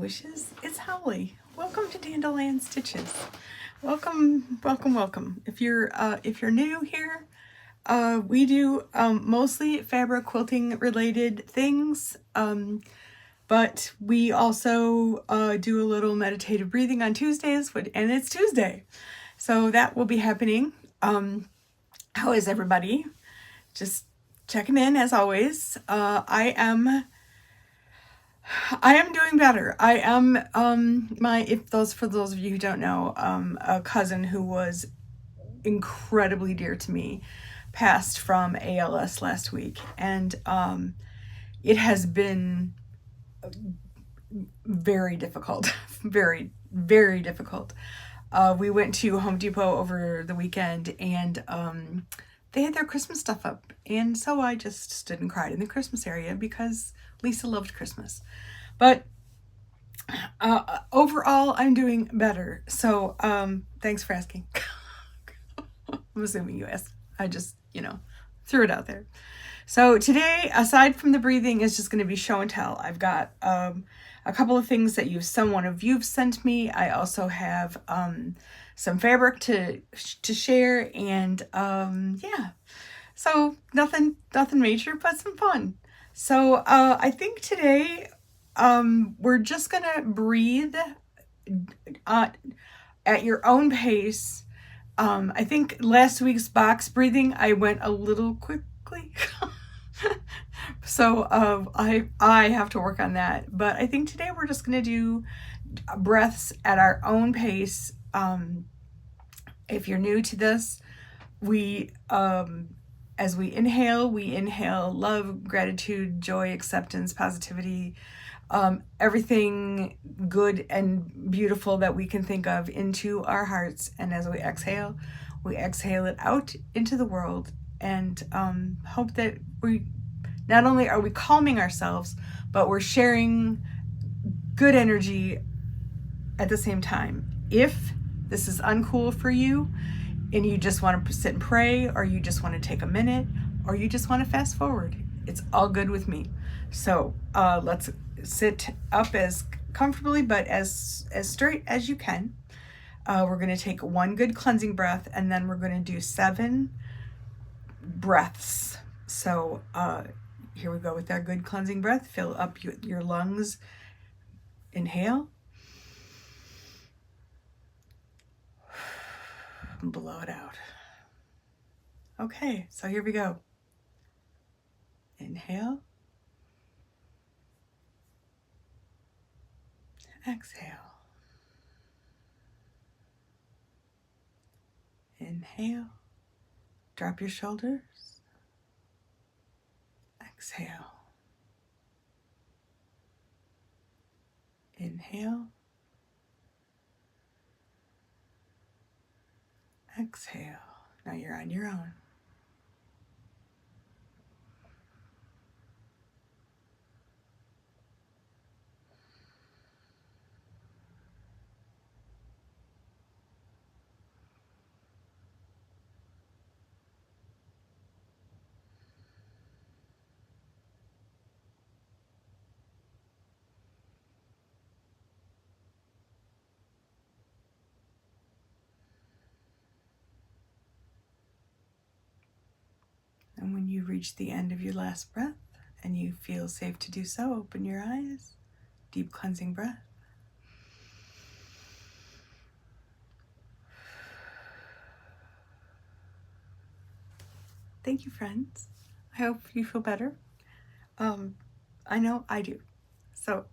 wishes. It's Holly. Welcome to Dandelion Stitches. Welcome, welcome, welcome. If you're new here, we do mostly fabric quilting related things, but we also do a little meditative breathing on Tuesdays, and it's Tuesday, so that will be happening. How is everybody? Just checking in as always. I am doing better. I am for those of you who don't know, a cousin who was incredibly dear to me passed from ALS last week, and it has been very difficult. Very, very difficult. We went to Home Depot over the weekend, and they had their Christmas stuff up, and so I just stood and cried in the Christmas area because Lisa loved Christmas. But overall, I'm doing better. So thanks for asking. I'm assuming you asked. I just, threw it out there. So today, aside from the breathing, is just going to be show and tell. I've got a couple of things that one of you've sent me. I also have some fabric to share, and yeah. So nothing major, but some fun. So I think today we're just gonna breathe at your own pace. I think last week's box breathing, I went a little quickly. So I have to work on that. But I think today we're just gonna do breaths at our own pace. If you're new to this, as we inhale love, gratitude, joy, acceptance, positivity, everything good and beautiful that we can think of into our hearts. And as we exhale it out into the world, and hope that we not only are we calming ourselves, but we're sharing good energy at the same time. If this is uncool for you, and you just want to sit and pray, or you just want to take a minute, or you just want to fast forward, it's all good with me. So let's sit up as comfortably but as straight as you can. We're going to take one good cleansing breath, and then we're going to do 7 breaths. So here we go with our good cleansing breath. Fill up your lungs. Inhale. And blow it out. Okay, so here we go. Inhale. Exhale. Inhale. Drop your shoulders. Exhale. Inhale. Exhale. Now you're on your own. And when you reach the end of your last breath and you feel safe to do so, open your eyes. Deep cleansing breath. Thank you, friends. I hope you feel better. I know I do. So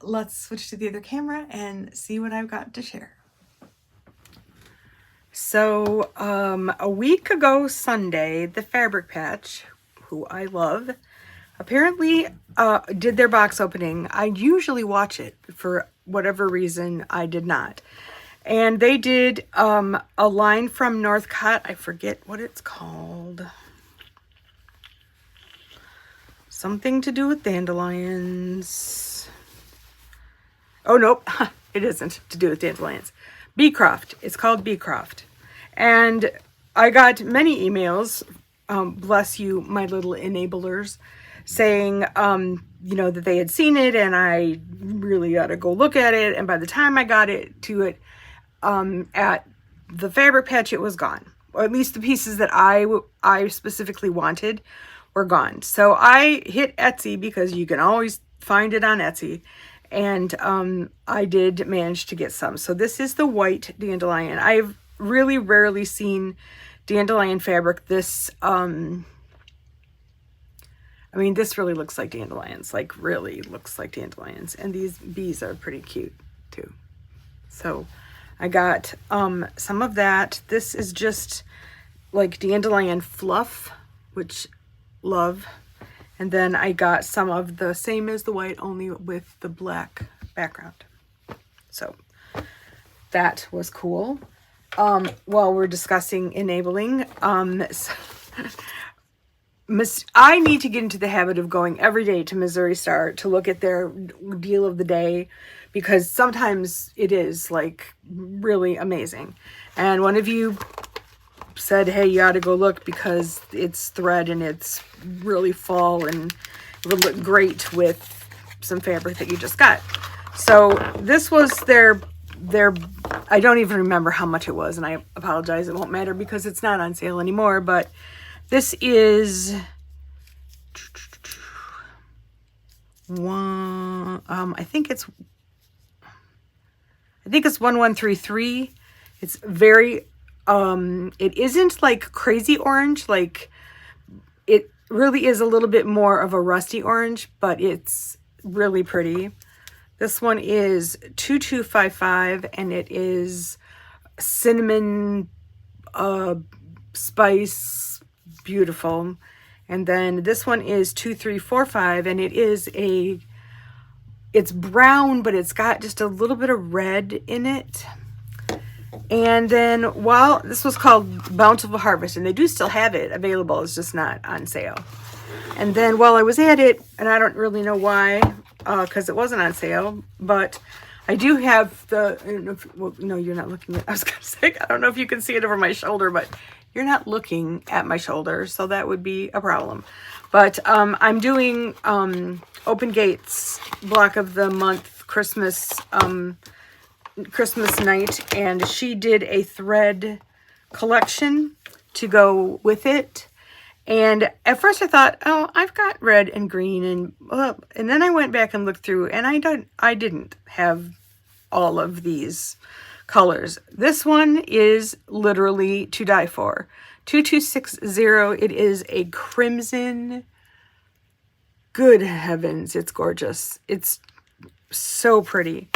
let's switch to the other camera and see what I've got to share. So a week ago Sunday, the Fabric Patch, who I love, apparently did their box opening. I usually watch it. For whatever reason, I did not. And they did a line from Northcott. I forget what it's called. Something to do with dandelions. Oh, nope. It isn't to do with dandelions. Beecroft. It's called Beecroft. And I got many emails, bless you, my little enablers, saying you know, that they had seen it and I really ought to go look at it. And by the time I got to it at the fabric patch, it was gone. Or at least the pieces that I specifically wanted were gone. So I hit Etsy, because you can always find it on Etsy. And I did manage to get some. So this is the white dandelion. I've really rarely seen dandelion fabric this, I mean, this really looks like dandelions, like really looks like dandelions. And these bees are pretty cute too. So I got some of that. This is just like dandelion fluff, which love. And then I got some of the same as the white, only with the black background. So that was cool. While we're discussing enabling, I need to get into the habit of going every day to Missouri Star to look at their deal of the day, because sometimes it is like really amazing. And one of you said, hey, you ought to go look because it's thread and it's really fall and it would look great with some fabric that you just got. So this was their I don't even remember how much it was, and I apologize, it won't matter because it's not on sale anymore, but this is one, I think it's 1133. It's very it isn't like crazy orange, like it really is a little bit more of a rusty orange, but it's really pretty. This one is 2255 and it is cinnamon spice, beautiful. And then this one is 2345 and it's brown, but it's got just a little bit of red in it. And then this was called Bountiful Harvest, and they do still have it available, it's just not on sale. And then while I was at it, and I don't really know why, because it wasn't on sale, but I do have no, you're not looking at, I was gonna say, I don't know if you can see it over my shoulder, but you're not looking at my shoulder, so that would be a problem. But I'm doing Open Gates block of the month Christmas night, and she did a thread collection to go with it. And at first I thought, oh, I've got red and green, and then I went back and looked through, and I didn't have all of these colors. This one is literally to die for. 2260. It is a crimson. Good heavens, it's gorgeous. It's so pretty.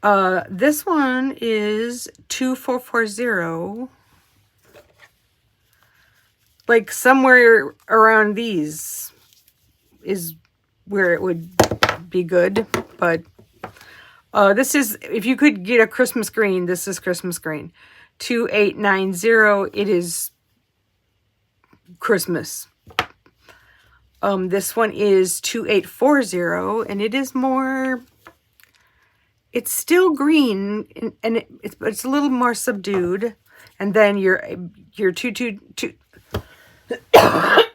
This one is 2440. Like somewhere around these is where it would be good, but this is, if you could get a Christmas green, this is Christmas green. 2890, it is Christmas. This one is 2840, and it is more, it's still green, and it's a little more subdued. And then your 222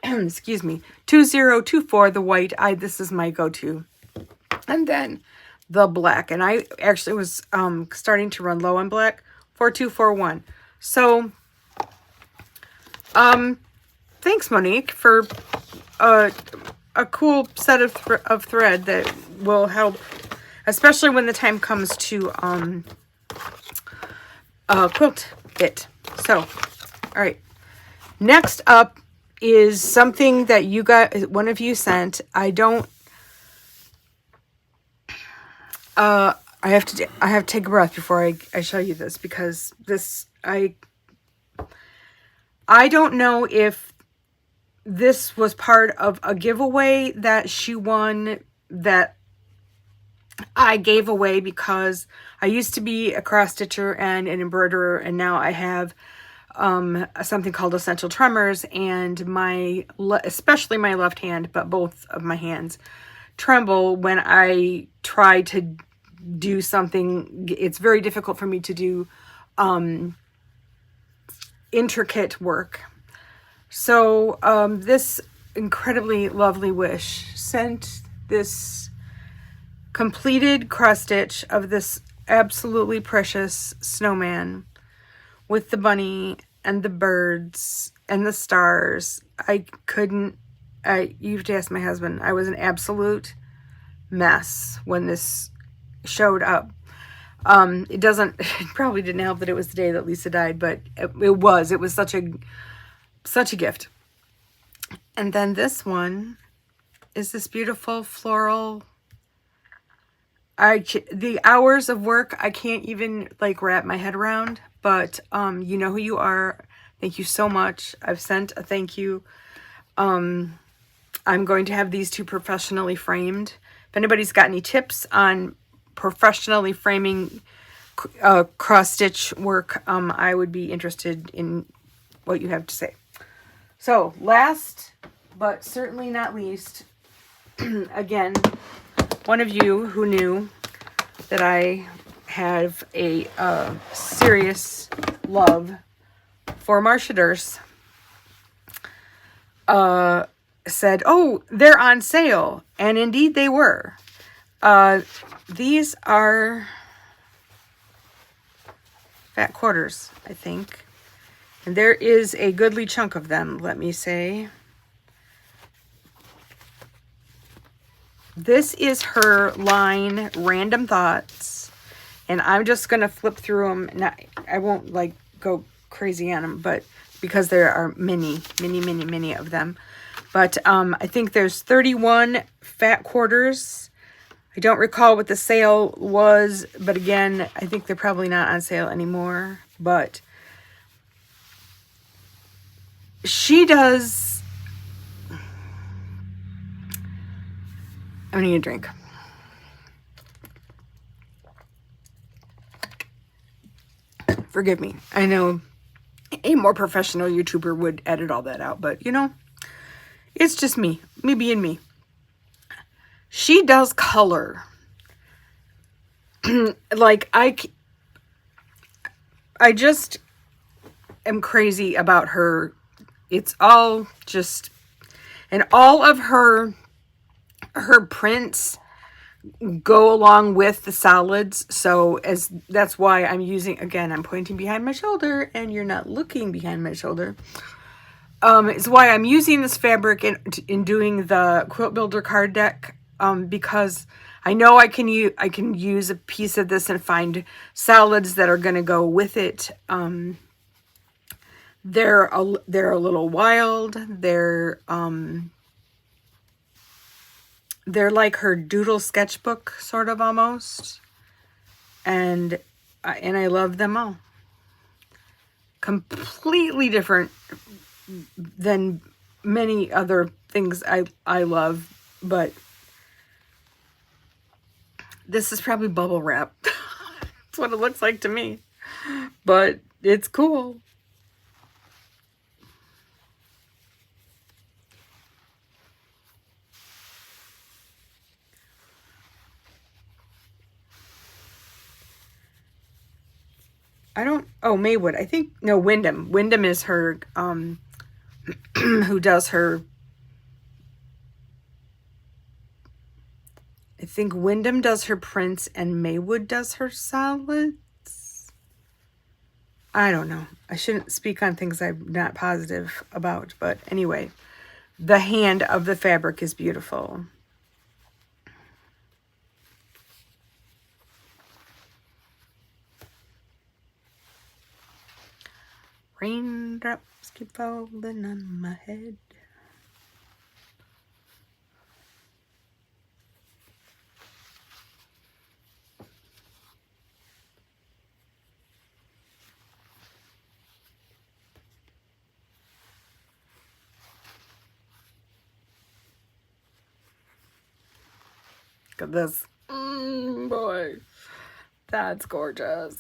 excuse me, 2024, the white. This is my go-to. And then the black, and I actually was starting to run low on black. 4241. So thanks, Monique, for a cool set of thread that will help, especially when the time comes to quilt it. So, all right. Next up is something that you got, one of you sent. I have to take a breath before I show you this, because this, I don't know if this was part of a giveaway that she won that I gave away, because I used to be a cross stitcher and an embroiderer, and now I have something called essential tremors, and especially my left hand, but both of my hands tremble when I try to do something. It's very difficult for me to do intricate work. So this incredibly lovely wish sent this completed cross stitch of this absolutely precious snowman with the bunny and the birds and the stars. You have to ask my husband. I was an absolute mess when this showed up. It probably didn't help that it was the day that Lisa died, but it was such a gift. And then this one is this beautiful floral. The hours of work, I can't even like wrap my head around, but you know who you are. Thank you so much. I've sent a thank you. I'm going to have these two professionally framed. If anybody's got any tips on professionally framing cross stitch work, I would be interested in what you have to say. So last but certainly not least, again, one of you who knew that I have a serious love for Marcia Durst said, oh, they're on sale. And indeed they were. These are fat quarters, I think. And there is a goodly chunk of them, let me say. This is her line, Random Thoughts. And I'm just going to flip through them. I won't like go crazy on them, but because there are many of them. But I think there's 31 fat quarters. I don't recall what the sale was, but again, I think they're probably not on sale anymore. But she does... I'm gonna get a drink. Forgive me. I know a more professional YouTuber would edit all that out, but you know, it's just me being me. She does color. Like I just am crazy about her. It's all just, and all of her prints go along with the solids. So that's why I'm using, again, I'm pointing behind my shoulder and you're not looking behind my shoulder. It's why I'm using this fabric in doing the Quilt Builder card deck, because I know I can use a piece of this and find solids that are going to go with it. They're a little wild. They're like her doodle sketchbook, sort of, almost. And I love them all. Completely different than many other things I love, but this is probably bubble wrap. That's what it looks like to me, but it's cool. Maywood, I think, no, Wyndham. Wyndham is her, who does her, I think Wyndham does her prints and Maywood does her solids. I don't know. I shouldn't speak on things I'm not positive about, but anyway, the hand of the fabric is beautiful. Raindrops keep falling on my head. Look at this. Boy, that's gorgeous.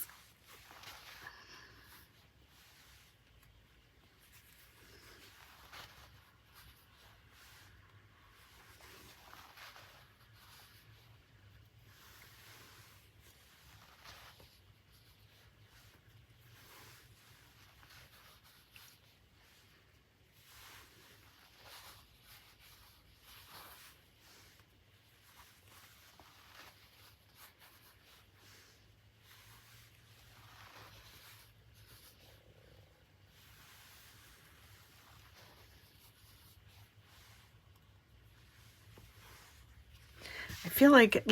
feel like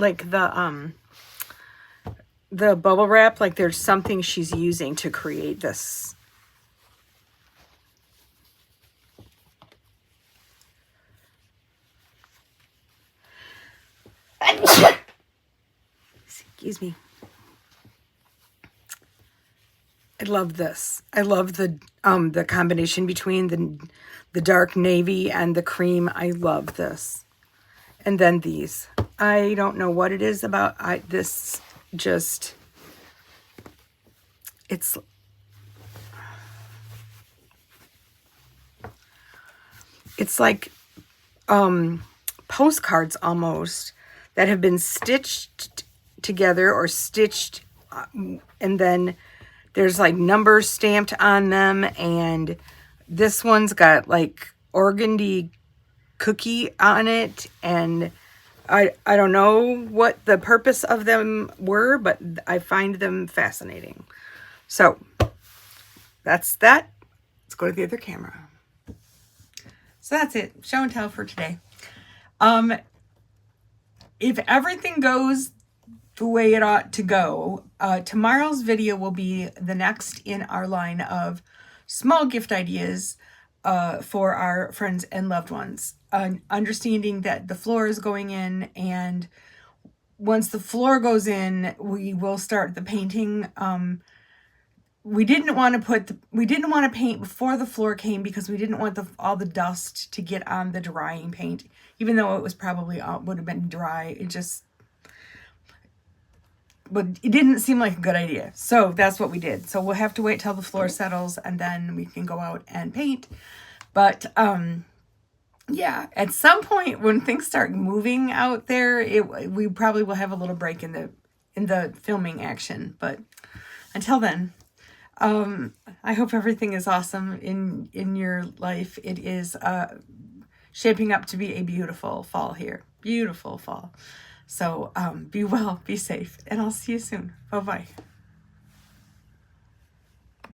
the bubble wrap, like there's something she's using to create this. Excuse me. I love this. I love the combination between the dark navy and the cream. I love this. And then these. I don't know what it is about this. Just, it's like postcards almost that have been stitched together or stitched, and then there's like numbers stamped on them, and this one's got like organdy cookie on it, and I don't know what the purpose of them were, but I find them fascinating. So that's that. Let's go to the other camera. So that's it. Show and tell for today. If everything goes the way it ought to go, tomorrow's video will be the next in our line of small gift ideas for our friends and loved ones. Understanding that the floor is going in, and once the floor goes in, we will start the painting. We didn't want to paint before the floor came because we didn't want all the dust to get on the drying paint, even though it was probably would have been dry. But it didn't seem like a good idea. So that's what we did. So we'll have to wait till the floor settles, and then we can go out and paint. But yeah, at some point when things start moving out there, we probably will have a little break in the filming action. But until then, I hope everything is awesome in your life. It is shaping up to be a beautiful fall here. Beautiful fall. So be well, be safe, and I'll see you soon. Bye-bye.